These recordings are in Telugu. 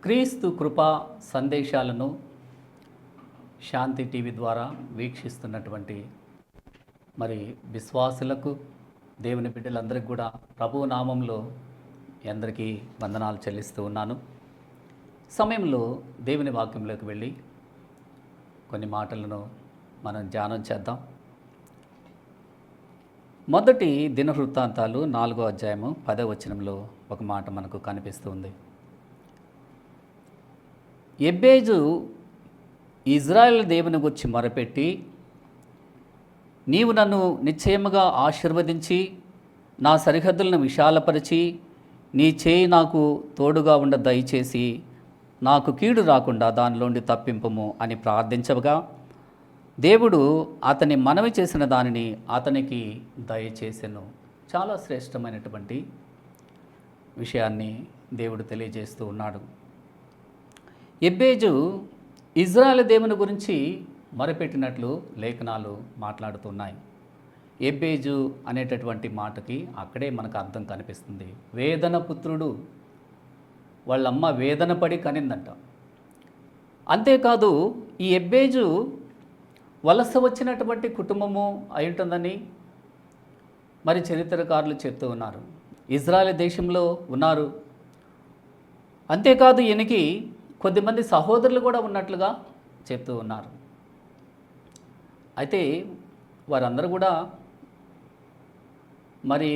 క్రీస్తు కృపా సందేశాలను శాంతి టీవీ ద్వారా వీక్షిస్తున్నటువంటి మరి విశ్వాసులకు, దేవుని బిడ్డలందరికీ కూడా ప్రభువు నామంలో అందరికీ వందనాలు చెల్లిస్తూ ఉన్నాను. సమయంలో దేవుని వాక్యంలోకి వెళ్ళి కొన్ని మాటలను మనం ధ్యానం చేద్దాం. మొదటి దినవృత్తాంతాలు 4వ అధ్యాయము 10వ వచనంలో ఒక మాట మనకు కనిపిస్తుంది. ఎబ్బేజు ఇజ్రాయేల్ దేవుని గురించి మొరపెట్టి, నీవు నన్ను నిశ్చయముగా ఆశీర్వదించి నా సరిహద్దులను విశాలపరిచి నీ చేయి నాకు తోడుగా ఉండ దయచేసి నాకు కీడు రాకుండా దానిలోండి తప్పింపుము అని ప్రార్థించగా దేవుడు అతని మనవి చేసిన దానిని అతనికి దయచేసెను. చాలా శ్రేష్టమైనటువంటి విషయాన్ని దేవుడు తెలియజేస్తూ ఉన్నాడు. ఎబ్బేజు ఇజ్రాయేల్ దేవుని గురించి మొరపెట్టినట్లు లేఖనాలు మాట్లాడుతున్నాయి. ఎబ్బేజు అనేటటువంటి మాటకి అక్కడే మనకు అర్థం కనిపిస్తుంది. వేదన పుత్రుడు, వాళ్ళమ్మ వేదన పడి కనిందంట. అంతేకాదు ఈ ఎబ్బేజు వలస వచ్చినటువంటి కుటుంబము అయి ఉంటుందని మరి చరిత్రకారులు చెప్తూ ఉన్నారు. ఇజ్రాయెల్ దేశంలో ఉన్నారు. అంతేకాదు ఈయనకి కొద్దిమంది సహోదరులు కూడా ఉన్నట్లుగా చెప్తూ ఉన్నారు. అయితే వారందరూ కూడా మరి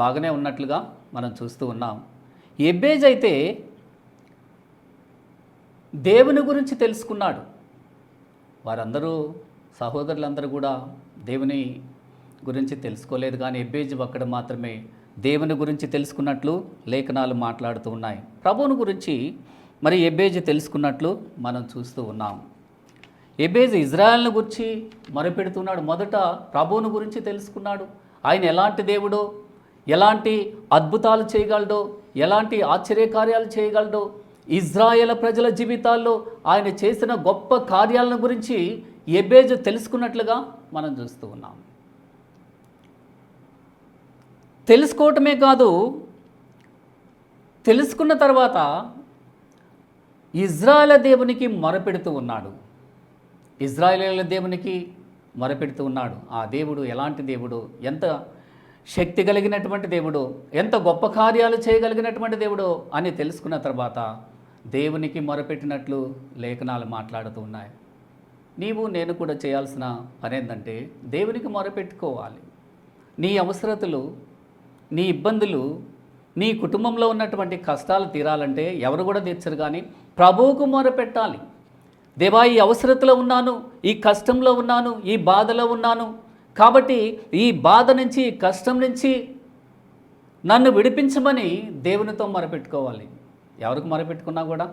బాగానే ఉన్నట్లుగా మనం చూస్తూ ఉన్నాం. ఎబ్బేజ్ అయితే దేవుని గురించి తెలుసుకున్నాడు. వారందరూ సహోదరులందరూ కూడా దేవుని గురించి తెలుసుకోలేదు, కానీ ఎబ్బేజు ఒక్కడ మాత్రమే దేవుని గురించి తెలుసుకున్నట్లు లేఖనాలు మాట్లాడుతూ ఉన్నాయి. ప్రభువుని గురించి మరి ఎబ్బేజు తెలుసుకున్నట్లు మనం చూస్తూ ఉన్నాం. ఎబ్బేజు ఇజ్రాయెల్ని గురించి మొరపెడుతున్నాడు. మొదట ప్రభువుని గురించి తెలుసుకున్నాడు. ఆయన ఎలాంటి దేవుడో, ఎలాంటి అద్భుతాలు చేయగలడో, ఎలాంటి ఆశ్చర్యకార్యాలు చేయగలడో, ఇజ్రాయేల్ ప్రజల జీవితాల్లో ఆయన చేసిన గొప్ప కార్యాలను గురించి ఎబ్బేజు తెలుసుకున్నట్లుగా మనం చూస్తూ ఉన్నాం. తెలుసుకోవటమే కాదు, తెలుసుకున్న తర్వాత ఇజ్రాయేల్ దేవునికి మొరపెడుతూ ఉన్నాడు. ఇజ్రాయేల్ దేవునికి మొరపెడుతూ ఉన్నాడు. ఆ దేవుడు ఎలాంటి దేవుడు, ఎంత శక్తి కలిగినటువంటి దేవుడు, ఎంత గొప్ప కార్యాలు చేయగలిగినటువంటి దేవుడు అని తెలుసుకున్న తర్వాత దేవునికి మొరపెట్టినట్లు లేఖనాలు మాట్లాడుతూ ఉన్నాయి. నీవు నేను కూడా చేయాల్సిన పని ఏంటంటే దేవునికి మొరపెట్టుకోవాలి. నీ అవసరతలు, నీ ఇబ్బందులు, నీ కుటుంబంలో ఉన్నటువంటి కష్టాలు తీరాలంటే ఎవరు కూడా తీర్చరు, కానీ ప్రభువుకు మొరపెట్టాలి. దేవా, ఈ అవసరతలో ఉన్నాను, ఈ కష్టంలో ఉన్నాను, ఈ బాధలో ఉన్నాను, కాబట్టి ఈ బాధ నుంచి, ఈ కష్టం నుంచి నన్ను విడిపించమని దేవునితో మొరపెట్టుకోవాలి. ఎవరికి మొరపెట్టుకున్నా కూడా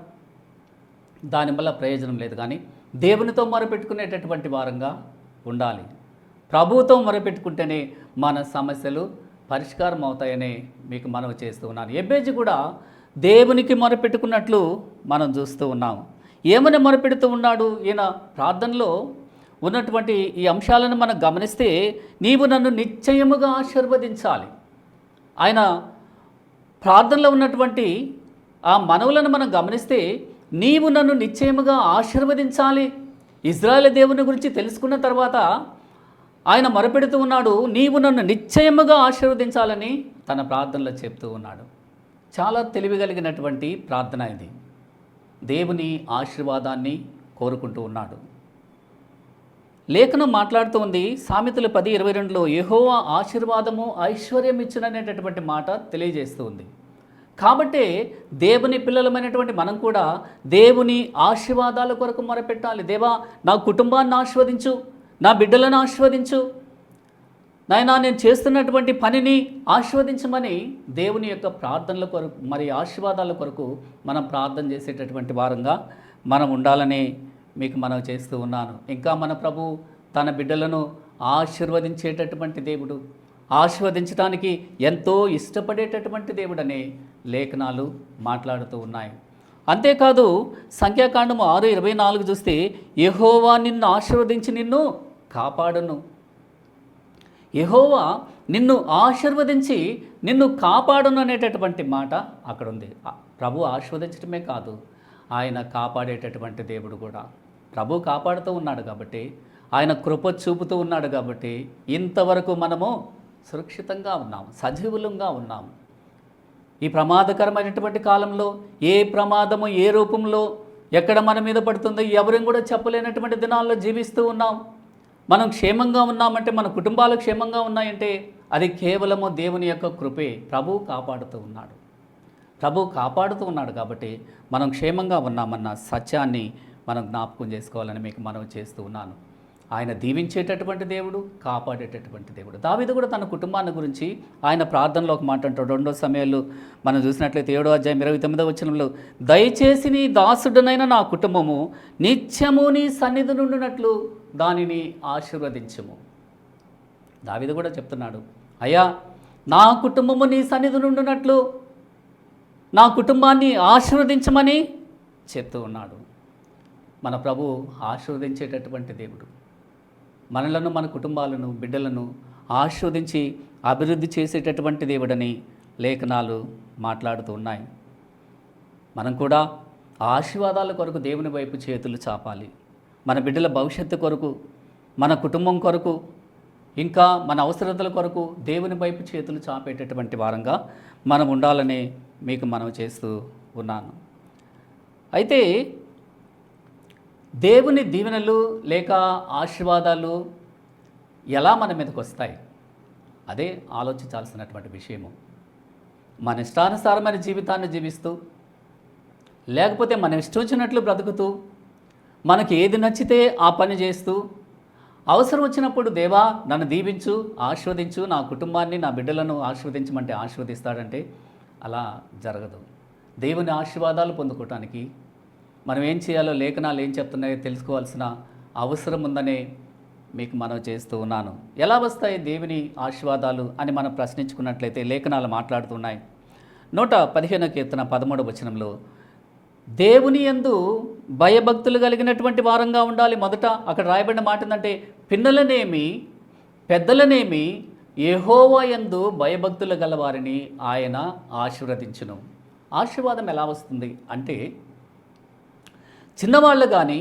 దానివల్ల ప్రయోజనం లేదు, కానీ దేవునితో మొరపెట్టుకునేటటువంటి వారంగా ఉండాలి. ప్రభువుతో మొరపెట్టుకుంటేనే మన సమస్యలు పరిష్కారం అవుతాయని మీకు మనవి చేస్తూ ఉన్నాను. ఎబ్బేజు కూడా దేవునికి మొరపెట్టుకున్నట్లు మనం చూస్తూ ఉన్నాం. ఏమని మొరపెడుతూ ఉన్నాడు ఈయన? ప్రార్థనలో ఉన్నటువంటి ఈ అంశాలను మనం గమనిస్తే, నీవు నన్ను నిశ్చయముగా ఆశీర్వదించాలి. ఆయన ప్రార్థనలో ఉన్నటువంటి ఆ మనవులను మనం గమనిస్తే, నీవు నన్ను నిశ్చయముగా ఆశీర్వదించాలి. ఇజ్రాయేల్ దేవుని గురించి తెలుసుకున్న తర్వాత ఆయన మొరపెడుతూ ఉన్నాడు, నీవు నన్ను నిశ్చయముగా ఆశీర్వదించాలని తన ప్రార్థనలో చెప్తూ ఉన్నాడు. చాలా తెలివిగలిగినటువంటి ప్రార్థన ఇది. దేవుని ఆశీర్వాదాన్ని కోరుకుంటూ ఉన్నాడు. లేఖనం మాట్లాడుతూ ఉంది, సామెతలు 10:22లో యెహోవా ఆశీర్వాదము ఐశ్వర్యం ఇచ్చుననేటటువంటి మాట తెలియజేస్తూ ఉంది. కాబట్టే దేవుని పిల్లలమైనటువంటి మనం కూడా దేవుని ఆశీర్వాదాల కొరకు మొరపెట్టాలి. దేవా, నా కుటుంబాన్ని ఆశీర్వదించు, నా బిడ్డలను ఆశీర్వదించు, నాయనా నేను చేస్తున్నటువంటి పనిని ఆశీర్వదించమని దేవుని యొక్క ప్రార్థనల కొరకు, మరి ఆశీర్వాదాల కొరకు మనం ప్రార్థన చేసేటటువంటి వారంగా మనం ఉండాలని మీకు మనం చేస్తూ ఉన్నాను. ఇంకా మన ప్రభు తన బిడ్డలను ఆశీర్వదించేటటువంటి దేవుడు, ఆశీర్వదించడానికి ఎంతో ఇష్టపడేటటువంటి దేవుడనే లేఖనాలు మాట్లాడుతూ ఉన్నాయి. అంతేకాదు సంఖ్యాకాండము 6:24 చూస్తే, యెహోవా నిన్ను ఆశీర్వదించి నిన్ను కాపాడును. యెహోవా నిన్ను ఆశీర్వదించి నిన్ను కాపాడును అనేటటువంటి మాట అక్కడ ఉంది. ప్రభు ఆశీర్వదించడమే కాదు, ఆయన కాపాడేటటువంటి దేవుడు కూడా. ప్రభు కాపాడుతూ ఉన్నాడు కాబట్టి, ఆయన కృప చూపుతూ ఉన్నాడు కాబట్టి ఇంతవరకు మనము సురక్షితంగా ఉన్నాము, సజీవులంగా ఉన్నాము. ఈ ప్రమాదకరమైనటువంటి కాలంలో ఏ ప్రమాదము ఏ రూపంలో ఎక్కడ మన మీద పడుతుందో ఎవరిని కూడా చెప్పలేనటువంటి దినాల్లో జీవిస్తూ ఉన్నాం. మనం క్షేమంగా ఉన్నామంటే, మన కుటుంబాలు క్షేమంగా ఉన్నాయంటే అది కేవలము దేవుని యొక్క కృపే. ప్రభువు కాపాడుతూ ఉన్నాడు, ప్రభువు కాపాడుతూ ఉన్నాడు కాబట్టి మనం క్షేమంగా ఉన్నామన్న సత్యాన్ని మనం జ్ఞాపకం చేసుకోవాలని మీకు మనవి చేస్తూ ఉన్నాను. ఆయన దీవించేటటువంటి దేవుడు, కాపాడేటటువంటి దేవుడు. దావీదు కూడా తన కుటుంబాన్ని గురించి ఆయన ప్రార్థనలో ఒక మాట అంటాడు. 2 సమయాలు మనం చూసినట్లయితే 7వ అధ్యాయం 29వ వచనంలో, దయచేసి నీ దాసుడనైన నా కుటుంబము నిత్యము నీ సన్నిధి నుండినట్లు దానిని ఆశీర్వదించుము. దావీదు కూడా చెప్తున్నాడు, అయ్యా నా కుటుంబము నీ సన్నిధి నుండినట్లు నా కుటుంబాన్ని ఆశీర్వదించమని చెప్తూ ఉన్నాడు. మన ప్రభు ఆశీర్వదించేటటువంటి దేవుడు. మనలను, మన కుటుంబాలను, బిడ్డలను ఆశీర్వదించి అభివృద్ధి చేసేటటువంటి దేవుడని లేఖనాలు మాట్లాడుతూ ఉన్నాయి. మనం కూడా ఆశీర్వాదాల కొరకు దేవుని వైపు చేతులు చాపాలి. మన బిడ్డల భవిష్యత్తు కొరకు, మన కుటుంబం కొరకు, ఇంకా మన అవసరతల కొరకు దేవుని వైపు చేతులు చాపేటటువంటి వారంగా మనం ఉండాలని మీకు మనవి చేస్తూ ఉన్నాను. అయితే దేవుని దీవెనలు లేక ఆశీర్వాదాలు ఎలా మన మీదకి వస్తాయి? అదే ఆలోచించాల్సినటువంటి విషయము. మన ఇష్టానుసారమైన జీవితాన్ని జీవిస్తూ, లేకపోతే మనం ఇష్టం వచ్చినట్లు బ్రతుకుతూ, మనకి ఏది నచ్చితే ఆ పని చేస్తూ, అవసరం వచ్చినప్పుడు దేవా నన్ను దీవించు, ఆశీర్వదించు, నా కుటుంబాన్ని, నా బిడ్డలను ఆశీర్వదించమంటే ఆశీర్వదిస్తాడంటే అలా జరగదు. దేవుని ఆశీర్వాదాలు పొందుకోవటానికి మనం ఏం చేయాలో లేఖనాలు ఏం చెప్తున్నాయో తెలుసుకోవాల్సిన అవసరం ఉందనే మీకు మనవి చేస్తూ ఉన్నాను. ఎలా వస్తాయి దేవుని ఆశీర్వాదాలు అని మనం ప్రశ్నించుకున్నట్లయితే లేఖనాలు మాట్లాడుతున్నాయి. 115వ కీర్తన 13వ వచనంలో, దేవుని యందు భయభక్తులు కలిగినటువంటి వారంగా ఉండాలి. మొదట అక్కడ రాయబడిన మాట ఏంటంటే, పిన్నలనేమి పెద్దలనేమి యెహోవా యందు భయభక్తులు గల వారిని ఆయన ఆశీర్వదించును. ఆశీర్వాదం ఎలా వస్తుంది అంటే, చిన్నవాళ్ళు కానీ,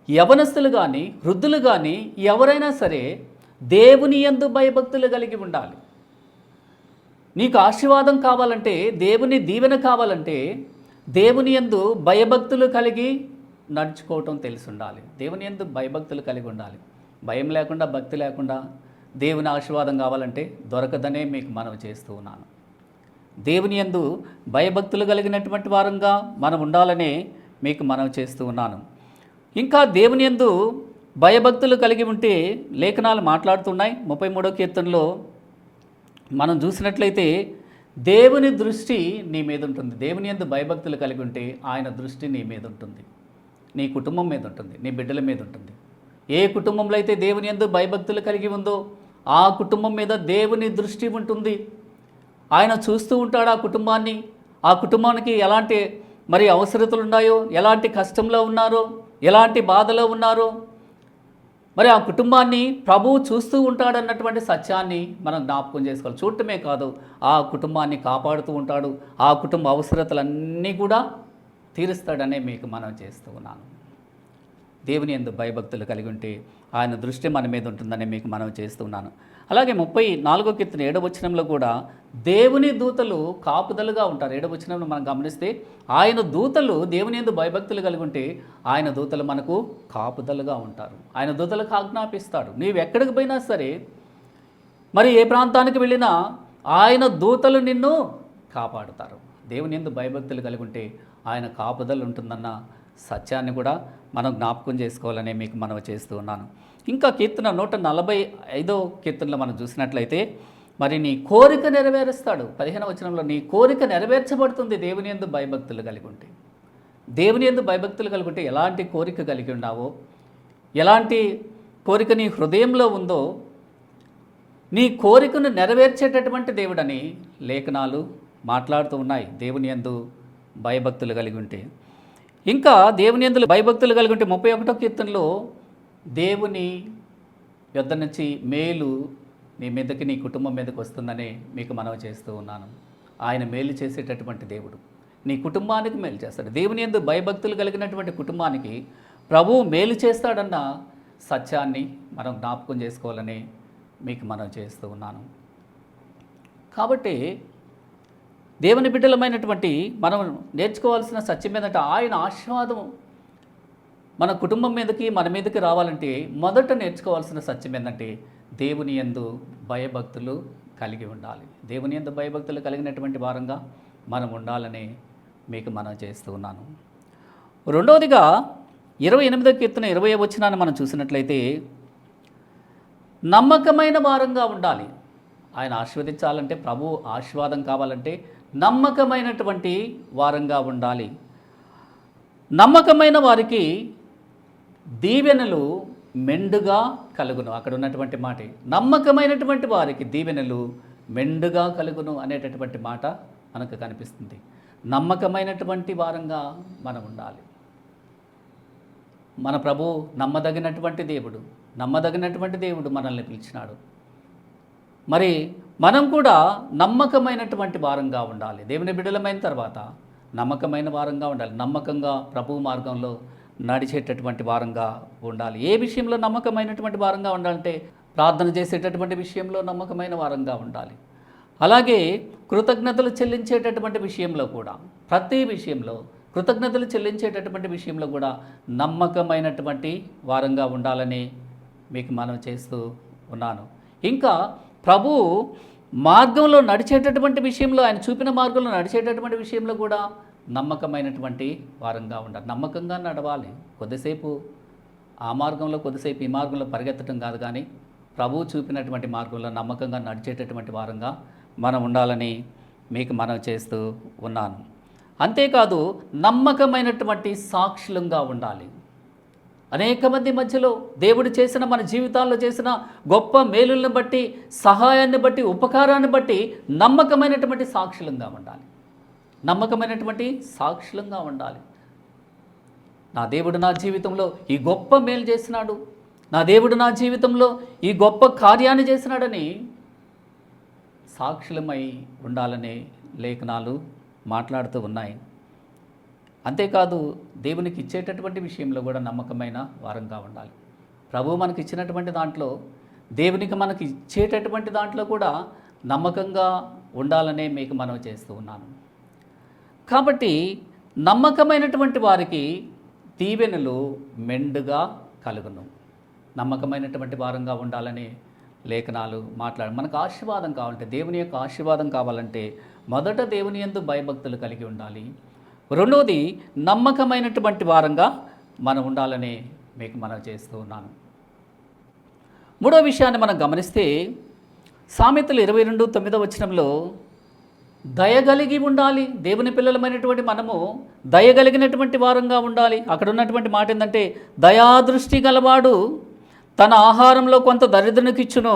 యవనస్తులు కానీ, వృద్ధులు కానీ ఎవరైనా సరే దేవుని యందు భయభక్తులు కలిగి ఉండాలి. నీకు ఆశీర్వాదం కావాలంటే, దేవుని దీవెన కావాలంటే దేవుని యందు భయభక్తులు కలిగి నడుచుకోవటం తెలిసి ఉండాలి. దేవుని యందు భయభక్తులు కలిగి ఉండాలి. భయం లేకుండా, భక్తి లేకుండా దేవుని ఆశీర్వాదం కావాలంటే దొరకదనే మీకు మనవి చేస్తూ ఉన్నాను. దేవుని యందు భయభక్తులు కలిగినటువంటి వారంగా మనం ఉండాలనే మీకు మనవి చేస్తూ ఉన్నాను. ఇంకా దేవుని యందు భయభక్తులు కలిగి ఉంటే లేఖనాలు మాట్లాడుతున్నాయి. 33వ కీర్తనలో మనం చూసినట్లయితే దేవుని దృష్టి నీ మీద ఉంటుంది. దేవుని యందు భయభక్తులు కలిగి ఉంటే ఆయన దృష్టి నీ మీద ఉంటుంది, నీ కుటుంబం మీద ఉంటుంది, నీ బిడ్డల మీద ఉంటుంది. ఏ కుటుంబంలో అయితే దేవుని యందు భయభక్తులు కలిగి ఉందో ఆ కుటుంబం మీద దేవుని దృష్టి ఉంటుంది. ఆయన చూస్తూ ఉంటాడు ఆ కుటుంబాన్ని. ఆ కుటుంబానికి ఎలాంటి మరి అవసరతలు ఉన్నాయో, ఎలాంటి కష్టంలో ఉన్నారో, ఎలాంటి బాధలో ఉన్నారో, మరి ఆ కుటుంబాన్ని ప్రభువు చూస్తూ ఉంటాడన్నటువంటి సత్యాన్ని మనం జ్ఞాపకం చేసుకోవాలి. చూడటమే కాదు, ఆ కుటుంబాన్ని కాపాడుతూ ఉంటాడు. ఆ కుటుంబ అవసరతలన్నీ కూడా తీరుస్తాడనే మీకు మనం చేస్తూ ఉన్నాను. దేవుని యందు భయభక్తులు కలిగి ఉంటే ఆయన దృష్టి మన మీద ఉంటుందని మీకు మనం చేస్తున్నాను. అలాగే 34వ కీర్తన 7వ వచనంలో కూడా దేవుని దూతలు కాపుదలుగా ఉంటారు. 7వ వచనంలో మనం గమనిస్తే ఆయన దూతలు దేవుని యందు భయభక్తులు కలిగి ఉంటే ఆయన దూతలు మనకు కాపుదలుగా ఉంటారు. ఆయన దూతలకు ఆజ్ఞాపిస్తాడు. నీవు ఎక్కడికి పోయినా సరే, మరి ఏ ప్రాంతానికి వెళ్ళినా ఆయన దూతలు నిన్ను కాపాడుతారు. దేవుని యందు భయభక్తులు కలిగి ఉంటే ఆయన కాపుదలు ఉంటుందన్న సత్యాన్ని కూడా మనం జ్ఞాపకం చేసుకోవాలని మీకు మనవి చేస్తూ ఉన్నాను. ఇంకా కీర్తన 145వ కీర్తనలో మనం చూసినట్లయితే, మరి నీ కోరిక నెరవేరుస్తాడు. 15వ వచనంలో నీ కోరిక నెరవేర్చబడుతుంది దేవుని యందు భయభక్తులు కలిగి ఉంటే. దేవుని యందు భయభక్తులు కలిగి ఉంటే ఎలాంటి కోరిక కలిగి ఉన్నావో, ఎలాంటి కోరిక నీ హృదయంలో ఉందో నీ కోరికను నెరవేర్చేటటువంటి దేవుడని లేఖనాలు మాట్లాడుతూ ఉన్నాయి. దేవుని యందు భయభక్తులు కలిగి ఉంటే. ఇంకా దేవుని యందు భయభక్తులు కలిగి ఉంటే 31వ కీర్తనలో దేవుని యొద్ద నుంచి మేలు నీ మీదకి, నీ కుటుంబం మీదకి వస్తుందని మీకు మనవి చేస్తూ ఉన్నాను. ఆయన మేలు చేసేటటువంటి దేవుడు. నీ కుటుంబానికి మేలు చేస్తాడు. దేవుని యందు భయభక్తులు కలిగినటువంటి కుటుంబానికి ప్రభువు మేలు చేస్తాడన్న సత్యాన్ని మనం జ్ఞాపకం చేసుకోవాలని మీకు మనం చేస్తూ ఉన్నాను. కాబట్టి దేవుని బిడ్డలమైనటువంటి మనం నేర్చుకోవాల్సిన సత్యం ఏంటంటే ఆయన ఆశీర్వాదం మన కుటుంబం మీదకి మన మీదకి రావాలంటే మొదట నేర్చుకోవాల్సిన సత్యం ఏంటంటే దేవుని యందు భయభక్తులు కలిగి ఉండాలి. దేవుని యందు భయభక్తులు కలిగినటువంటి వారంగా మనం ఉండాలని మీకు మనం చేస్తూ ఉన్నాను. రెండవదిగా 28వ కీర్తన 20వ వచనాన్ని మనం చూసినట్లయితే నమ్మకమైన వారంగా ఉండాలి. ఆయన ఆశీర్వదించాలంటే ప్రభు ఆశీర్వాదం కావాలంటే నమ్మకమైనటువంటి వారంగా ఉండాలి. నమ్మకమైన వారికి దీవెనలు మెండుగా కలుగును. అక్కడ ఉన్నటువంటి మాట నమ్మకమైనటువంటి వారికి దీవెనలు మెండుగా కలుగును అనేటటువంటి మాట మనకు కనిపిస్తుంది. నమ్మకమైనటువంటి వారంగా మనం ఉండాలి. మన ప్రభు నమ్మదగినటువంటి దేవుడు మనల్ని పిలిచినాడు. మరి మనం కూడా నమ్మకమైనటువంటి వారంగా ఉండాలి. దేవుని బిడ్డలమైన తర్వాత నమ్మకమైన వారంగా ఉండాలి. నమ్మకంగా ప్రభు మార్గంలో నడిచేటటువంటి వారంగా ఉండాలి. ఏ విషయంలో నమ్మకమైనటువంటి వారంగా ఉండాలంటే ప్రార్థన చేసేటటువంటి విషయంలో నమ్మకమైన వారంగా ఉండాలి. అలాగే కృతజ్ఞతలు చెల్లించేటటువంటి విషయంలో కూడా, ప్రతి విషయంలో కృతజ్ఞతలు చెల్లించేటటువంటి విషయంలో కూడా నమ్మకమైనటువంటి వారంగా ఉండాలని మీకు మనం చేస్తూ ఉన్నాను. ఇంకా ప్రభు మార్గంలో నడిచేటటువంటి విషయంలో, ఆయన చూపిన మార్గంలో నడిచేటటువంటి విషయంలో కూడా నమ్మకమైనటువంటి వారంగా ఉండాలి. నమ్మకంగా నడవాలి. కొద్దిసేపు ఆ మార్గంలో, కొద్దిసేపు ఈ మార్గంలో పరిగెత్తడం కాదు, కానీ ప్రభువు చూపినటువంటి మార్గంలో నమ్మకంగా నడిచేటటువంటి వారంగా మనం ఉండాలని మీకు మనం చేస్తూ ఉన్నాను. అంతేకాదు నమ్మకమైనటువంటి సాక్షులంగా ఉండాలి. అనేక మంది మధ్యలో దేవుడు చేసిన, మన జీవితాల్లో చేసిన గొప్ప మేలులను బట్టి, సహాయాన్ని బట్టి, ఉపకారాన్ని బట్టి నమ్మకమైనటువంటి సాక్షులంగా ఉండాలి. నమ్మకమైనటువంటి సాక్షులంగా ఉండాలి. నా దేవుడు నా జీవితంలో ఈ గొప్ప మేలు చేసినాడు, నా దేవుడు నా జీవితంలో ఈ గొప్ప కార్యాన్ని చేసినాడని సాక్షులమై ఉండాలనే లేఖనాలు మాట్లాడుతూ ఉన్నాయి. అంతేకాదు దేవునికి ఇచ్చేటటువంటి విషయంలో కూడా నమ్మకమైన వారంగా ఉండాలి. ప్రభువు మనకి ఇచ్చినటువంటి దాంట్లో, దేవునికి మనకి ఇచ్చేటటువంటి దాంట్లో కూడా నమ్మకంగా ఉండాలనే మీకు మనం చేస్తూ ఉన్నాను. కాబట్టి నమ్మకమైనటువంటి వారికి దీవెనలు మెండుగా కలుగును. నమ్మకమైనటువంటి వారంగా ఉండాలని లేఖనాలు మనకు ఆశీర్వాదం కావాలంటే, దేవుని యొక్క ఆశీర్వాదం కావాలంటే మొదట దేవుని యందు భయభక్తులు కలిగి ఉండాలి. రెండవది నమ్మకమైనటువంటి వారంగా మనం ఉండాలని మీకు మనం చేస్తూ ఉన్నాను. మూడో విషయాన్ని మనం గమనిస్తే సామెతలు 22:9 వచనంలో దయగలిగి ఉండాలి. దేవుని పిల్లలమైనటువంటి మనము దయగలిగినటువంటి వారంగా ఉండాలి. అక్కడ ఉన్నటువంటి మాట ఏంటంటే దయాదృష్టి గలవాడు తన ఆహారంలో కొంత దరిద్రునికి ఇచ్చును,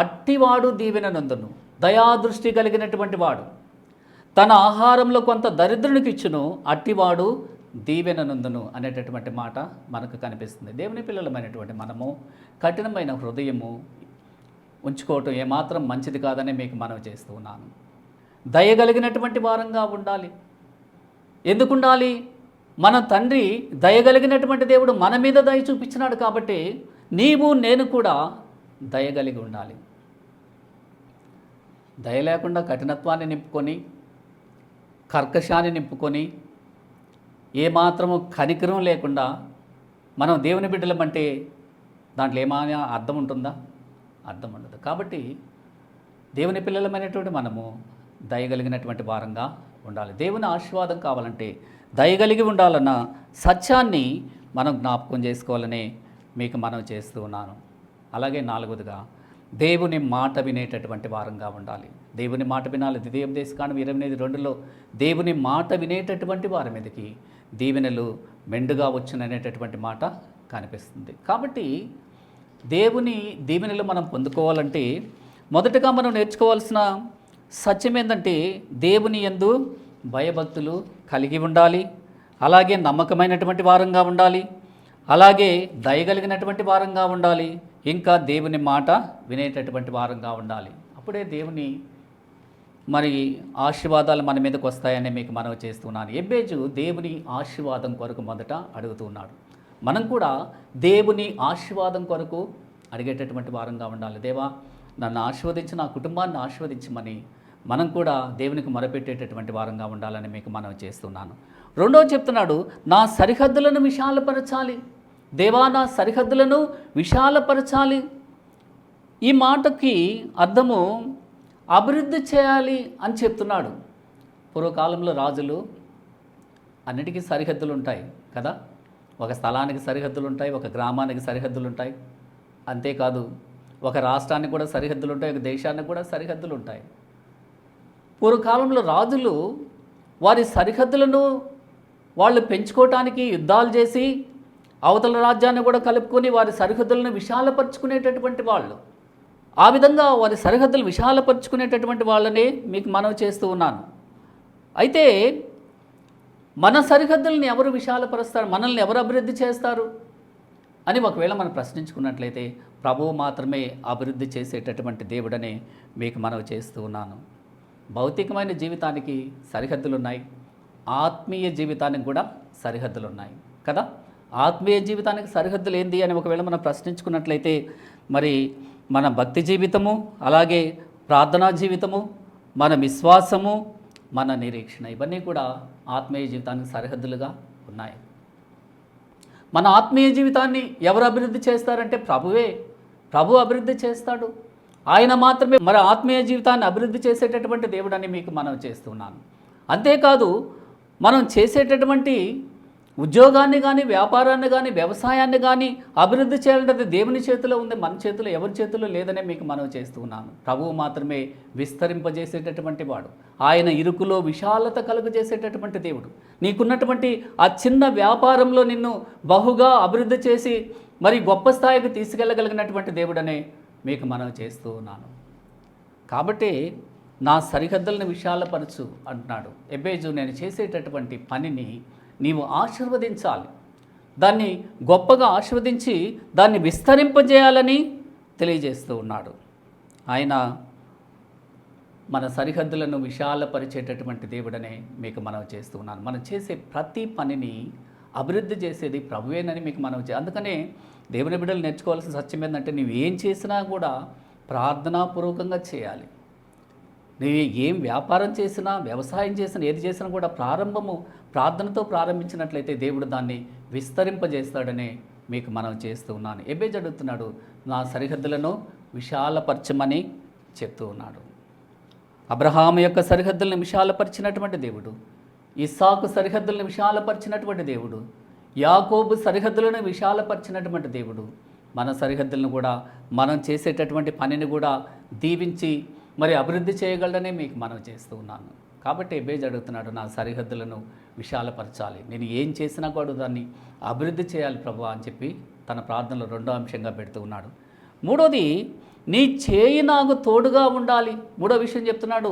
అట్టివాడు దీవెననందును. దయాదృష్టి కలిగినటువంటి వాడు తన ఆహారంలో కొంత దరిద్రునికి ఇచ్చును, అట్టివాడు దీవెననందును అనేటటువంటి మాట మనకు కనిపిస్తుంది. దేవుని పిల్లలమైనటువంటి మనము కఠినమైన హృదయము ఉంచుకోవటం ఏమాత్రం మంచిది కాదని మీకు మనవి చేస్తూ ఉన్నాను. దయగలిగినటువంటి వారంగా ఉండాలి. ఎందుకు ఉండాలి? మన తండ్రి దయగలిగినటువంటి దేవుడు మన మీద దయ చూపించినాడు కాబట్టి నీవు నేను కూడా దయగలిగి ఉండాలి. దయ లేకుండా కఠినత్వాన్ని నింపుకొని, కర్కశాన్ని నింపుకొని, ఏమాత్రము కనికరం లేకుండా మనం దేవుని బిడ్డలమంటే దాంట్లో ఏమైనా అర్థం ఉంటుందా? అర్థం ఉండదు. కాబట్టి దేవుని పిల్లలమైనటువంటి మనము దయగలిగినటువంటి వారంగా ఉండాలి. దేవుని ఆశీర్వాదం కావాలంటే దయగలిగి ఉండాలన్న సత్యాన్ని మనం జ్ఞాపకం చేసుకోవాలని మీకు మనం చేస్తూ ఉన్నాను. అలాగే నాలుగవదిగా దేవుని మాట వినేటటువంటి వారంగా ఉండాలి. దేవుని మాట వినాలి. ద్వితీయోపదేశకాండం 28:2లో దేవుని మాట వినేటటువంటి వారి మీదకి దీవెనలు మెండుగా వచ్చుననేటటువంటి మాట కనిపిస్తుంది. కాబట్టి దేవుని దీవెనలు మనం పొందుకోవాలంటే మొదటగా మనం నేర్చుకోవాల్సిన సత్యం ఏంటంటే దేవుని యందు భయభక్తులు కలిగి ఉండాలి. అలాగే నమ్మకమైనటువంటి వారంగా ఉండాలి. అలాగే దయగలిగినటువంటి వారంగా ఉండాలి. ఇంకా దేవుని మాట వినేటటువంటి వారంగా ఉండాలి. అప్పుడే దేవుని మరి ఆశీర్వాదాలు మన మీదకి వస్తాయని మీకు మనవి చేస్తున్నాను. ఎబ్బేజు దేవుని ఆశీర్వాదం కొరకు మొదట అడుగుతున్నాడు. మనం కూడా దేవుని ఆశీర్వాదం కొరకు అడిగేటటువంటి వారంగా ఉండాలి. దేవా, నన్ను ఆశీర్వదించి, నా కుటుంబాన్ని ఆశీర్వదించమని మనం కూడా దేవునికి మొరపెట్టేటటువంటి వారంగా ఉండాలని మీకు మనవి చేస్తున్నాను. రెండోది చెప్తున్నాడు, నా సరిహద్దులను విశాలపరచాలి. దేవా, నా సరిహద్దులను విశాలపరచాలి. ఈ మాటకి అర్థము అభివృద్ధి చేయాలి అని చెప్తున్నాడు. పూర్వకాలంలో రాజులు అన్నిటికీ సరిహద్దులు ఉంటాయి కదా. ఒక స్థలానికి సరిహద్దులు ఉంటాయి, ఒక గ్రామానికి సరిహద్దులు ఉంటాయి. అంతేకాదు ఒక రాష్ట్రానికి కూడా సరిహద్దులు ఉంటాయి, ఒక దేశానికి కూడా సరిహద్దులు ఉంటాయి. పూర్వకాలంలో రాజులు వారి సరిహద్దులను వాళ్ళు పెంచుకోవటానికి యుద్ధాలు చేసి అవతల రాజ్యాన్ని కూడా కలుపుకొని వారి సరిహద్దులను విశాలపరుచుకునేటటువంటి వాళ్ళు. ఆ విధంగా వారి సరిహద్దులు విశాలపరుచుకునేటటువంటి వాళ్ళని మీకు మనవి చేస్తూ ఉన్నాను. అయితే మన సరిహద్దులను ఎవరు విశాలపరుస్తారు, మనల్ని ఎవరు అభివృద్ధి చేస్తారు అని ఒకవేళ మనం ప్రశ్నించుకున్నట్లయితే ప్రభువు మాత్రమే అభివృద్ధి చేసేటటువంటి దేవుడని మీకు మనవి చేస్తూ ఉన్నాను. భౌతికమైన జీవితానికి సరిహద్దులు ఉన్నాయి, ఆత్మీయ జీవితానికి కూడా సరిహద్దులు ఉన్నాయి కదా. ఆత్మీయ జీవితానికి సరిహద్దులు ఏంది అని ఒకవేళ మనం ప్రశ్నించుకున్నట్లయితే మరి మన భక్తి జీవితము, అలాగే ప్రార్థనా జీవితము, మన విశ్వాసము, మన నిరీక్షణ, ఇవన్నీ కూడా ఆత్మీయ జీవితానికి సరిహద్దులుగా ఉన్నాయి. మన ఆత్మీయ జీవితాన్ని ఎవరు అభివృద్ధి చేస్తారంటే ప్రభువే. ప్రభు అభివృద్ధి చేస్తాడు. ఆయన మాత్రమే మన ఆత్మీయ జీవితాన్ని అభివృద్ధి చేసేటటువంటి దేవుడని మీకు మనవి చేస్తున్నాను. అంతేకాదు మనం చేసేటటువంటి ఉద్యోగాన్ని కానీ, వ్యాపారాన్ని కానీ, వ్యవసాయాన్ని కానీ అభివృద్ధి చేయాలంటే దేవుని చేతిలో ఉంది, మన చేతిలో ఎవరి చేతిలో లేదనే మీకు మనవి చేస్తున్నాను. ప్రభువు మాత్రమే విస్తరింపజేసేటటువంటి వాడు. ఆయన ఇరుకులో విశాలత కలుగజేసేటటువంటి దేవుడు. నీకున్నటువంటి ఆ చిన్న వ్యాపారంలో నిన్ను బహుగా అభివృద్ధి చేసి మరి గొప్ప స్థాయికి తీసుకెళ్ళగలిగినటువంటి దేవుడనే మీకు మనవి చేస్తూ ఉన్నాను. కాబట్టి నా సరిహద్దులను విశాలపరచు అంటున్నాడు. ఎబ్బేజు, నేను చేసేటటువంటి పనిని నీవు ఆశీర్వదించాలి, దాన్ని గొప్పగా ఆశీర్వదించి దాన్ని విస్తరింపజేయాలని తెలియజేస్తూ ఉన్నాడు. ఆయన మన సరిహద్దులను విశాలపరిచేటటువంటి దేవుడనే మీకు మనవి చేస్తూ ఉన్నాను. మనం చేసే ప్రతి పనిని అభివృద్ధి చేసేది ప్రభువేనని మీకు మనవి అందుకనే దేవుని బిడ్డలు నేర్చుకోవాల్సిన సత్యం ఏంటంటే, నువ్వు ఏం చేసినా కూడా ప్రార్థనాపూర్వకంగా చేయాలి. నువ్వు ఏం వ్యాపారం చేసినా, వ్యవసాయం చేసినా, ఏది చేసినా కూడా ప్రారంభము ప్రార్థనతో ప్రారంభించినట్లయితే దేవుడు దాన్ని విస్తరింపజేస్తాడని మీకు మనం చేస్తూ ఉన్నాను. ఎబ్బేజు అడుగుతున్నాడు, నా సరిహద్దులను విశాలపరచమని చెప్తూ ఉన్నాడు. అబ్రహాము యొక్క సరిహద్దులను విశాలపరిచినటువంటి దేవుడు, ఇస్సాకు సరిహద్దులను విశాలపరిచినటువంటి దేవుడు, యాకోబు సరిహద్దులను విశాలపరిచినటువంటి దేవుడు మన సరిహద్దులను కూడా, మనం చేసేటటువంటి పనిని కూడా దీవించి మరి అభివృద్ధి చేయగలడనే మీకు మనం చేస్తూ ఉన్నాను. కాబట్టి ఎబ్బేజు అడుగుతున్నాడు, నా సరిహద్దులను విశాలపరచాలి, నేను ఏం చేసినా కూడా దాన్ని అభివృద్ధి చేయాలి ప్రభు అని చెప్పి తన ప్రార్థనలో రెండో అంశంగా పెడుతూ ఉన్నాడు. మూడోది, నీ చేయి నాకు తోడుగా ఉండాలి. మూడో విషయం చెప్తున్నాడు,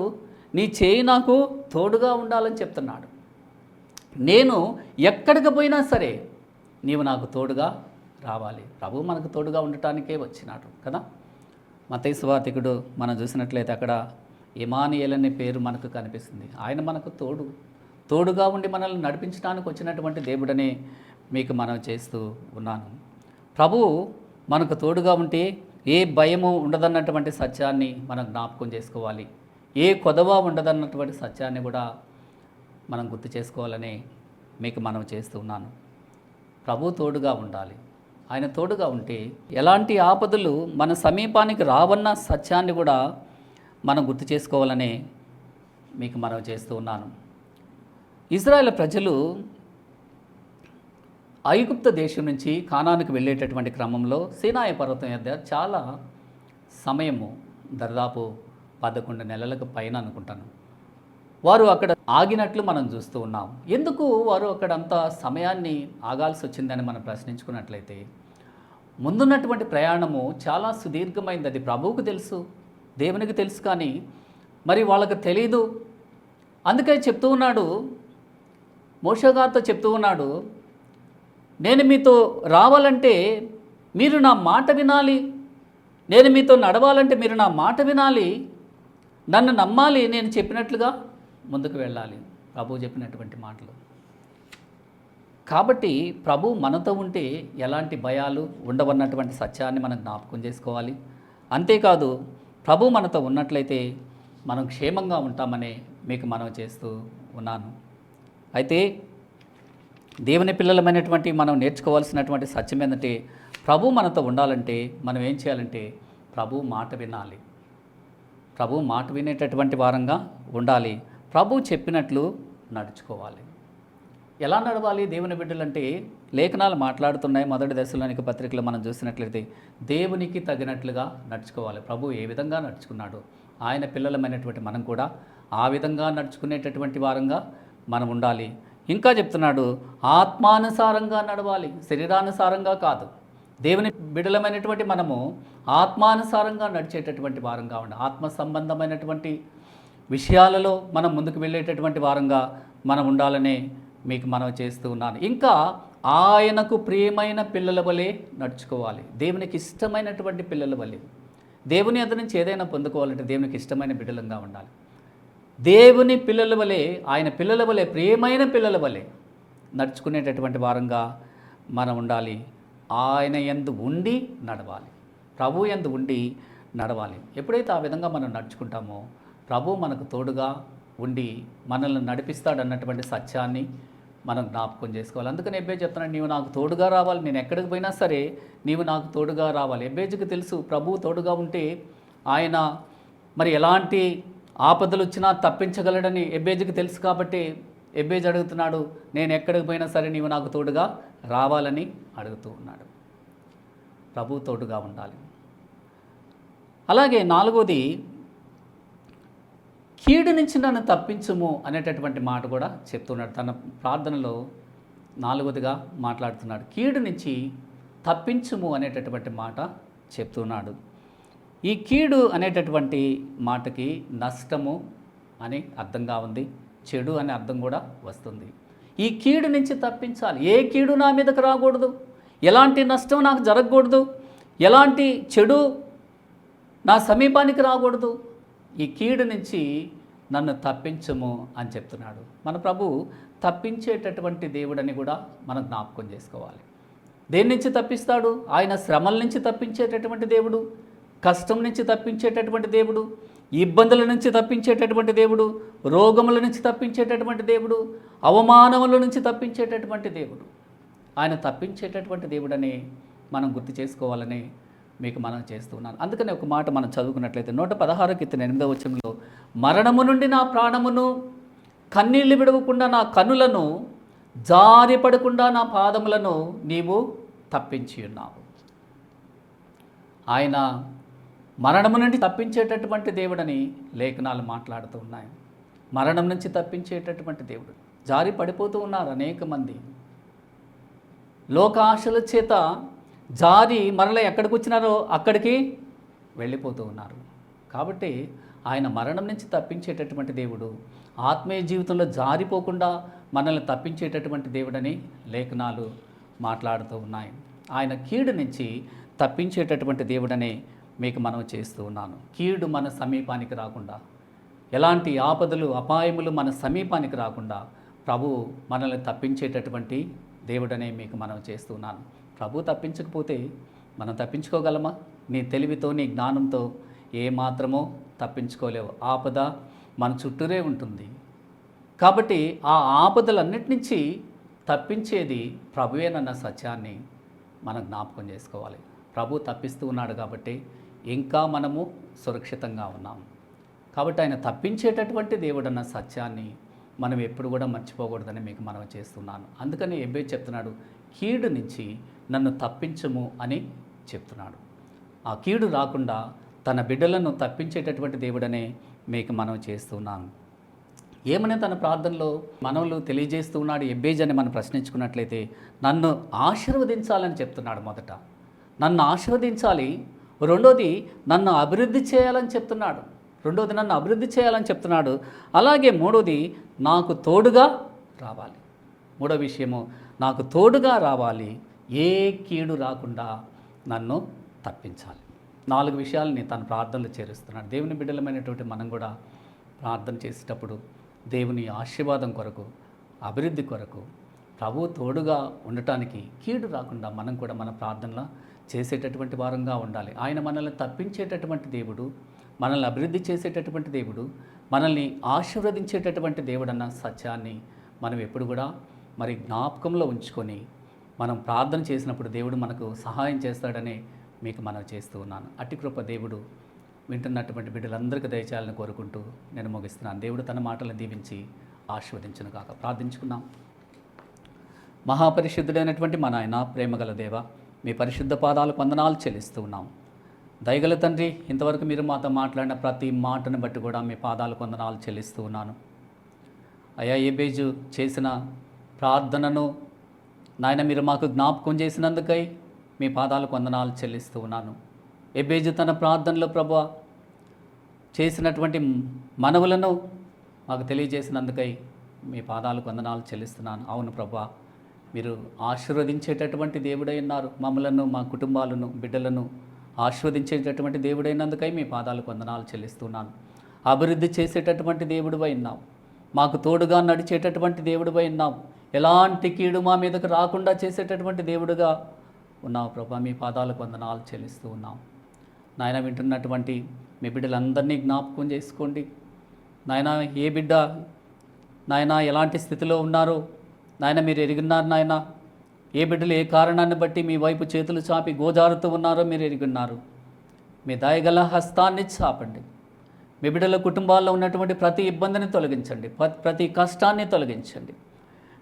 నీ చేయి నాకు తోడుగా ఉండాలని చెప్తున్నాడు. నేను ఎక్కడికి పోయినా సరే నీవు నాకు తోడుగా రావాలి. ప్రభు మనకు తోడుగా ఉండటానికే వచ్చినాడు కదా. మత్తయి సువార్తికుడు మనం చూసినట్లయితే అక్కడ ఇమానుయేల్ అనే పేరు మనకు కనిపిస్తుంది. ఆయన మనకు తోడుగా ఉండి మనల్ని నడిపించడానికి వచ్చినటువంటి దేవుడనే మీకు మనం చేస్తూ ఉన్నాను. ప్రభు మనకు తోడుగా ఉంటే ఏ భయము ఉండదన్నటువంటి సత్యాన్ని మనం జ్ఞాపకం చేసుకోవాలి. ఏ కొదవ ఉండదన్నటువంటి సత్యాన్ని కూడా మనం గుర్తు చేసుకోవాలని మీకు మనం చేస్తూ ఉన్నాను. ప్రభు తోడుగా ఉండాలి. ఆయన తోడుగా ఉంటే ఎలాంటి ఆపదలు మన సమీపానికి రావన్న సత్యాన్ని కూడా మనం గుర్తు చేసుకోవాలని మీకు మనం చేస్తూ ఉన్నాను. ఇజ్రాయేల్ ప్రజలు ఐగుప్తు దేశం నుంచి కానానుకు వెళ్ళేటటువంటి క్రమంలో సీనాయి పర్వతం యొద్ద చాలా సమయము, దాదాపు 11 నెలలకు పైన అనుకుంటాను, వారు అక్కడ ఆగినట్లు మనం చూస్తూ ఉన్నాం. ఎందుకు వారు అక్కడ అంత సమయాన్ని ఆగాల్సి వచ్చిందని మనం ప్రశ్నించుకున్నట్లయితే, ముందున్నటువంటి ప్రయాణము చాలా సుదీర్ఘమైంది. అది ప్రభువుకు తెలుసు, దేవునికి తెలుసు, కానీ మరి వాళ్ళకు తెలీదు. అందుకే చెప్తూ ఉన్నాడు, మోషే గారితో చెప్తూ ఉన్నాడు, నేను మీతో రావాలంటే మీరు నా మాట వినాలి, నేను మీతో నడవాలంటే మీరు నా మాట వినాలి, నన్ను నమ్మాలి, నేను చెప్పినట్లుగా ముందుకు వెళ్ళాలి. ప్రభు చెప్పినటువంటి మాటలు. కాబట్టి ప్రభు మనతో ఉంటే ఎలాంటి భయాలు ఉండవన్నటువంటి సత్యాన్ని మనం జ్ఞాపకం చేసుకోవాలి. అంతేకాదు ప్రభు మనతో ఉన్నట్లయితే మనం క్షేమంగా ఉంటామని మీకు మనవి చేస్తూ ఉన్నాను. అయితే దేవుని పిల్లలమైనటువంటి మనం నేర్చుకోవాల్సినటువంటి సత్యం ఏంటంటే, ప్రభు మనతో ఉండాలంటే మనం ఏం చేయాలంటే ప్రభు మాట వినాలి. ప్రభు మాట వినేటటువంటి వారంగా ఉండాలి. ప్రభు చెప్పినట్లు నడుచుకోవాలి. ఎలా నడవాలి దేవుని బిడ్డలంటే, లేఖనాలు మాట్లాడుతున్నాయి. మొదటి దశలోనిక పత్రికలో మనం చూసినట్లయితే దేవునికి తగినట్లుగా నడుచుకోవాలి. ప్రభు ఏ విధంగా నడుచుకున్నాడు, ఆయన పిల్లలమైనటువంటి మనం కూడా ఆ విధంగా నడుచుకునేటటువంటి వారంగా మనం ఉండాలి. ఇంకా చెప్తున్నాడు, ఆత్మానుసారంగా నడవాలి, శరీరానుసారంగా కాదు. దేవుని బిడలమైనటువంటి మనము ఆత్మానుసారంగా నడిచేటటువంటి వారంగా ఉండాలి. ఆత్మ సంబంధమైనటువంటి విషయాలలో మనం ముందుకు వెళ్ళేటటువంటి వారంగా మనం ఉండాలనే మీకు మనం చేస్తూ ఉన్నాను. ఇంకా ఆయనకు ప్రియమైన పిల్లల వలె నడుచుకోవాలి. దేవునికి ఇష్టమైనటువంటి పిల్లల వలె, దేవుని ఎదురు నుంచి ఏదైనా పొందుకోవాలంటే దేవునికి ఇష్టమైన బిడ్డలంగా ఉండాలి. దేవుని పిల్లల వలె, ఆయన పిల్లల వలె, ప్రియమైన పిల్లల వలె నడుచుకునేటటువంటి వారంగా మనం ఉండాలి. ఆయన యందు ఉండి నడవాలి, ప్రభు యందు ఉండి నడవాలి. ఎప్పుడైతే ఆ విధంగా మనం నడుచుకుంటామో ప్రభు మనకు తోడుగా ఉండి మనల్ని నడిపిస్తాడన్నటువంటి సత్యాన్ని మనం జ్ఞాపకం చేసుకోవాలి. అందుకని ఎబ్బేజు చెప్తున్నాడు, నీవు నాకు తోడుగా రావాలి, నేను ఎక్కడికి పోయినా సరే నీవు నాకు తోడుగా రావాలి. ఎబ్బేజుకి తెలుసు ప్రభు తోడుగా ఉంటే ఆయన మరి ఎలాంటి ఆపదలు వచ్చినా తప్పించగలడని ఎబ్బేజుకి తెలుసు. కాబట్టి ఎబ్బేజు అడుగుతున్నాడు, నేను ఎక్కడికి పోయినా సరే నీవు నాకు తోడుగా రావాలని అడుగుతూ ఉన్నాడు. ప్రభు తోడుగా ఉండాలి. అలాగే నాలుగోది, కీడు నుంచి నన్ను తప్పించుము అనేటటువంటి మాట కూడా చెప్తున్నాడు. తన ప్రార్థనలో నాలుగోదిగా మాట్లాడుతున్నాడు. కీడు నుంచి తప్పించుము అనేటటువంటి మాట చెప్తున్నాడు. ఈ కీడు అనేటటువంటి మాటకి నష్టము అని అర్థంగా ఉంది, చెడు అనే అర్థం కూడా వస్తుంది. ఈ కీడు నుంచి తప్పించాలి. ఏ కీడు నా మీదకు రాకూడదు, ఎలాంటి నష్టం నాకు జరగకూడదు, ఎలాంటి చెడు నా సమీపానికి రాకూడదు. ఈ కీడు నుంచి నన్ను తప్పించము అని చెప్తున్నాడు. మన ప్రభు తప్పించేటటువంటి దేవుడని కూడా మనం జ్ఞాపకం చేసుకోవాలి. దేని నుంచి తప్పిస్తాడు? ఆయన శ్రమల నుంచి తప్పించేటటువంటి దేవుడు, కష్టం నుంచి తప్పించేటటువంటి దేవుడు, ఇబ్బందుల నుంచి తప్పించేటటువంటి దేవుడు, రోగముల నుంచి తప్పించేటటువంటి దేవుడు, అవమానముల నుంచి తప్పించేటటువంటి దేవుడు. ఆయన తప్పించేటటువంటి దేవుడని మనం గుర్తు చేసుకోవాలని మీకు మనం చేస్తున్నాను. అందుకని ఒక మాట మనం చదువుకున్నట్లయితే 116 వచనంలో, మరణము నుండి నా ప్రాణమును, కన్నీళ్లు విడవకుండా నా కనులను, జారిపడకుండా నా పాదములను నీవు తప్పించి ఉన్నావు. ఆయన మరణము నుండి తప్పించేటటువంటి దేవుడని లేఖనాలు మాట్లాడుతూ ఉన్నాయి. మరణం నుంచి తప్పించేటటువంటి దేవుడు. జారి పడిపోతూ ఉన్నారు అనేక మంది, లోకాశల చేత జారి మరల ఎక్కడికి వచ్చినారో అక్కడికి వెళ్ళిపోతూ ఉన్నారు. కాబట్టి ఆయన మరణం నుంచి తప్పించేటటువంటి దేవుడు, ఆత్మీయ జీవితంలో జారిపోకుండా మనల్ని తప్పించేటటువంటి దేవుడని లేఖనాలు మాట్లాడుతూ ఉన్నాయి. ఆయన కీడు నుంచి తప్పించేటటువంటి దేవుడని మీకు మనం చేస్తూ ఉన్నాను. కీడు మన సమీపానికి రాకుండా, ఎలాంటి ఆపదలు అపాయములు మన సమీపానికి రాకుండా ప్రభు మనల్ని తప్పించేటటువంటి దేవుడనే మీకు మనం చేస్తున్నాను. ప్రభు తప్పించకపోతే మనం తప్పించుకోగలమా? నీ తెలివితో, నీ జ్ఞానంతో ఏమాత్రమో తప్పించుకోలేవు. ఆపద మన చుట్టూరే ఉంటుంది. కాబట్టి ఆ ఆపదలన్నిటి నుంచి తప్పించేది ప్రభువేనన్న సత్యాన్ని మనం జ్ఞాపకం చేసుకోవాలి. ప్రభు తప్పిస్తూ ఉన్నాడు కాబట్టి ఇంకా మనము సురక్షితంగా ఉన్నాం. కాబట్టి ఆయన తప్పించేటటువంటి దేవుడన్న సత్యాన్ని మనం ఎప్పుడు కూడా మర్చిపోకూడదని మీకు మనం చేస్తున్నాను. అందుకని ఎబ్బేజు చెప్తున్నాడు, కీడు నుంచి నన్ను తప్పించము అని చెప్తున్నాడు. ఆ కీడు రాకుండా తన బిడ్డలను తప్పించేటటువంటి దేవుడనే మీకు మనం చేస్తున్నాను. ఏమని తన ప్రార్థనలో మనవులు తెలియజేస్తూ ఉన్నాడు ఎబ్బేజు అని మనం ప్రశ్నించుకున్నట్లయితే, నన్ను ఆశీర్వదించాలని చెప్తున్నాడు. మొదట నన్ను ఆశీర్వదించాలి, రెండోది నన్ను అభివృద్ధి చేయాలని చెప్తున్నాడు. నన్ను అభివృద్ధి చేయాలని చెప్తున్నాడు. అలాగే మూడోది నాకు తోడుగా రావాలి. మూడో విషయము, నాకు తోడుగా రావాలి, ఏ కీడు రాకుండా నన్ను తప్పించాలి. 4 విషయాలని తన ప్రార్థనలు చేరుస్తున్నాడు. దేవుని బిడ్డలమైనటువంటి మనం కూడా ప్రార్థన చేసేటప్పుడు దేవుని ఆశీర్వాదం కొరకు, అభివృద్ధి కొరకు, ప్రభు తోడుగా ఉండటానికి, కీడు రాకుండా మనం కూడా మన ప్రార్థనలో చేసేటటువంటి వారంగా ఉండాలి. ఆయన మనల్ని తప్పించేటటువంటి దేవుడు, మనల్ని అభివృద్ధి చేసేటటువంటి దేవుడు, మనల్ని ఆశీర్వదించేటటువంటి దేవుడు అన్న సత్యాన్ని మనం ఎప్పుడు కూడా మరి జ్ఞాపకంలో ఉంచుకొని మనం ప్రార్థన చేసినప్పుడు దేవుడు మనకు సహాయం చేస్తాడని మీకు మనం చేస్తూ ఉన్నాను. అట్టి కృప దేవుడు వింటున్నటువంటి బిడ్డలందరికీ దయచేయాలని కోరుకుంటూ నేను ముగిస్తున్నాను. దేవుడు తన మాటలను దీవించి ఆశీర్వదించును కాక. ప్రార్థించుకుందాం. మహాపరిశుద్ధుడైనటువంటి మా నాయన, ప్రేమగల దేవ, మీ పరిశుద్ధ పాదాలకు వందనాలు చెల్లిస్తూ ఉన్నాం. దయగల తండ్రి, ఇంతవరకు మీరు మాతో మాట్లాడిన ప్రతి మాటను బట్టి కూడా మీ పాదాలకు వందనాలు చెల్లిస్తూ ఉన్నాను. అయ్యా, ఏబేజు చేసిన ప్రార్థనను నాయన మీరు మాకు జ్ఞాపకం చేసినందుకై మీ పాదాలకు వందనాలు చెల్లిస్తూ ఉన్నాను. ఏబేజు తన ప్రార్థనలో ప్రభువా చేసినటువంటి మనవులను మాకు తెలియజేసినందుకై మీ పాదాలకు వందనాలు చెల్లిస్తున్నాను. అవును ప్రభువా, మీరు ఆశీర్వదించేటటువంటి దేవుడై ఉన్నారు. మమ్మలను, మా కుటుంబాలను, బిడ్డలను ఆశీర్వదించేటటువంటి దేవుడైనందుకై మీ పాదాలకు వందనాలు చెల్లిస్తున్నాను. అభివృద్ధి చేసేటటువంటి దేవుడివై ఉన్నావు. మాకు తోడుగా నడిచేటటువంటి దేవుడివై ఉన్నావు. ఎలాంటి కీడు మా మీదకు రాకుండా చేసేటటువంటి దేవుడుగా ఉన్నావు ప్రభా. మీ పాదాలకు వందనాలు చెల్లిస్తూ ఉన్నాం. నాయన, వింటున్నటువంటి మీ బిడ్డలందరినీ జ్ఞాపకం చేసుకోండి. నాయన, ఏ బిడ్డ నాయన ఎలాంటి స్థితిలో ఉన్నారో నాయన మీరు ఎరిగిన్నారు. నాయన, ఏ బిడ్డలు ఏ కారణాన్ని బట్టి మీ వైపు చేతులు చాపి గోజారుతూ ఉన్నారో మీరు ఎరిగిన్నారు. మీ దయగల హస్తాన్ని చాపండి. మీ బిడ్డల కుటుంబాల్లో ఉన్నటువంటి ప్రతి ఇబ్బందిని తొలగించండి, ప్రతి కష్టాన్ని తొలగించండి.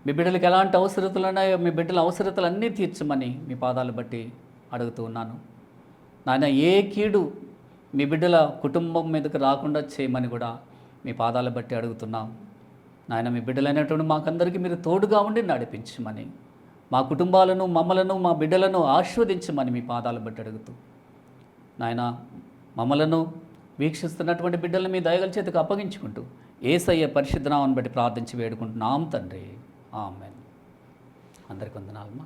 మీ బిడ్డలకు ఎలాంటి అవసరతలు ఉన్నాయో మీ బిడ్డల అవసరతలన్నీ తీర్చమని మీ పాదాలు బట్టి అడుగుతూ ఉన్నాను. నాయన, ఏ కీడు మీ బిడ్డల కుటుంబం మీదకి రాకుండా చేయమని కూడా మీ పాదాలు బట్టి అడుగుతున్నాం. నాయన, మీ బిడ్డలైనటువంటి మాకందరికీ మీరు తోడుగా ఉండి నడిపించమని, మా కుటుంబాలను, మమ్మలను, మా బిడ్డలను ఆశీర్వదించమని మీ పాదాలు బట్టి అడుగుతూ, నాయన మమ్మలను వీక్షిస్తున్నటువంటి బిడ్డలను మీ దయగల చేతికి అప్పగించుకుంటూ యేసయ్య పరిశుద్ధ నామమును బట్టి ప్రార్థించి వేడుకుంటున్నాం తండ్రి. ఆమేన్. అందరికీ వందనాలమ్మా.